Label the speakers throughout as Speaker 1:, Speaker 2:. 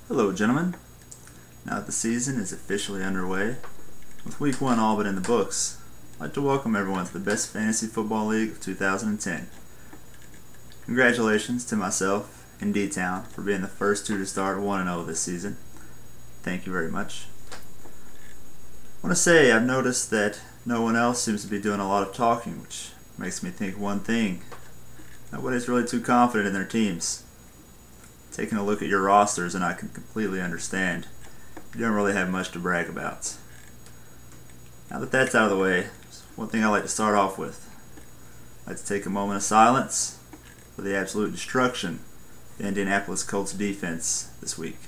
Speaker 1: Hello, gentlemen. Now that the season is officially underway, with Week 1 all but in the books, I'd like to welcome everyone to the best fantasy football league of 2010. Congratulations to myself and D-Town for being the first two to start 1-0 this season. Thank you very much. I want to say I've noticed that no one else seems to be doing a lot of talking, which makes me think one thing. Nobody's really too confident in their teams. Taking a look at your rosters, and I can completely understand. You don't really have much to brag about. Now that that's out of the way, there's one thing I'd like to start off with. I'd like to take a moment of silence for the absolute destruction of the Indianapolis Colts defense this week.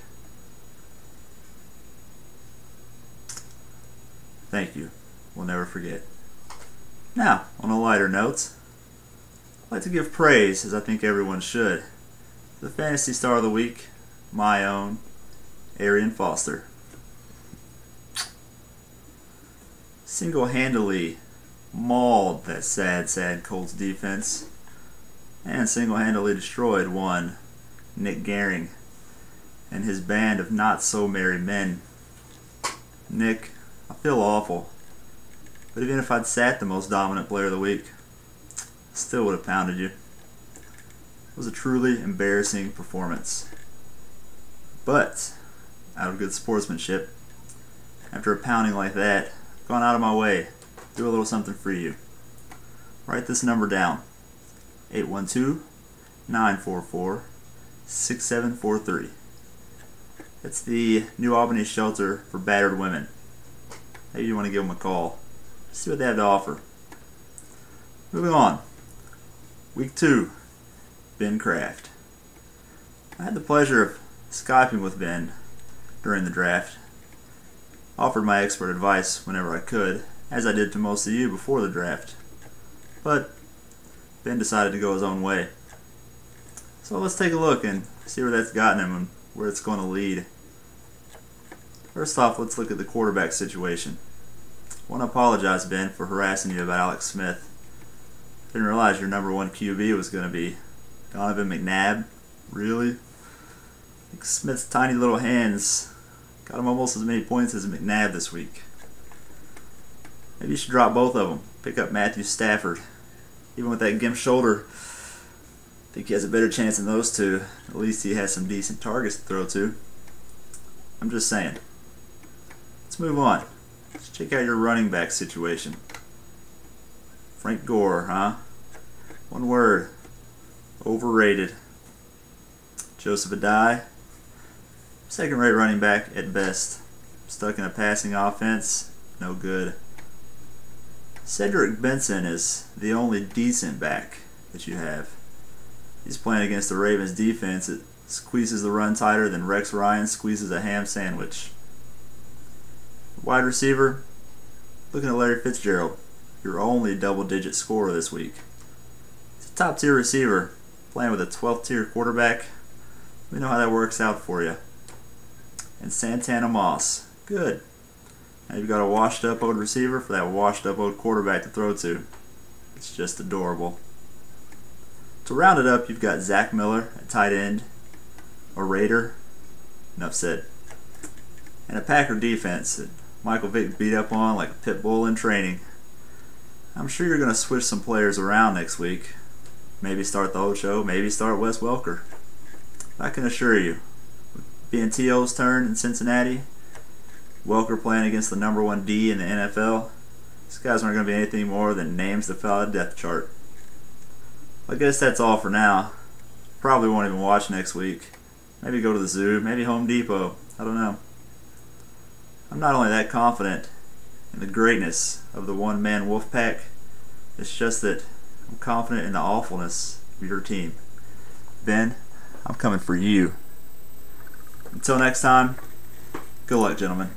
Speaker 1: Thank you. We'll never forget. Now, on a lighter note, I'd like to give praise, as I think everyone should, to the Fantasy Star of the Week, my own, Arian Foster. Single-handedly mauled that sad Colts defense, and single-handedly destroyed one Nick Gehring and his band of not-so-merry men. Nick, I feel awful, but even if I'd sat the most dominant player of the week, I still would have pounded you. It was a truly embarrassing performance. But, out of good sportsmanship, after a pounding like that, I've gone out of my way to do a little something for you. Write this number down: 812-944-6743. That's the New Albany Shelter for Battered Women. Maybe you want to give them a call. See what they have to offer. Moving on. Week 2. Ben Kraft. I had the pleasure of Skyping with Ben during the draft. Offered my expert advice whenever I could, as I did to most of you before the draft. But Ben decided to go his own way. So let's take a look and see where that's gotten him and where it's going to lead. First off, let's look at the quarterback situation. I want to apologize, Ben, for harassing you about Alex Smith. Didn't realize your number 1 QB was going to be Donovan McNabb. Really? I think Smith's tiny little hands got him almost as many points as McNabb this week. Maybe you should drop both of them. Pick up Matthew Stafford. Even with that gimp shoulder, I think he has a better chance than those two. At least he has some decent targets to throw to. I'm just saying. Let's move on. Let's check out your running back situation. Frank Gore, huh? One word. Overrated. Joseph Addai, second-rate running back at best. Stuck in a passing offense, no good. Cedric Benson is the only decent back that you have. He's playing against the Ravens defense that squeezes the run tighter than Rex Ryan squeezes a ham sandwich. Wide receiver, looking at Larry Fitzgerald, your only double-digit scorer this week. He's a top-tier receiver, playing with a 12th-tier quarterback. We know how that works out for you. And Santana Moss, good. Now you've got a washed-up old receiver for that washed-up old quarterback to throw to. It's just adorable. To round it up, you've got Zach Miller at tight end, a Raider, enough said, and a Packer defense that Michael Vick beat up on like a pit bull in training. I'm sure you're going to switch some players around next week. Maybe start the Ocho, maybe start Wes Welker. I can assure you, being T.O.'s turn in Cincinnati, Welker playing against the number 1 D in the NFL, these guys aren't going to be anything more than names that fell out of the depth chart. I guess that's all for now. Probably won't even watch next week. Maybe go to the zoo, maybe Home Depot, I don't know. I'm not only that confident in the greatness of the one-man wolf pack, it's just that I'm confident in the awfulness of your team. Ben, I'm coming for you. Until next time, good luck, gentlemen.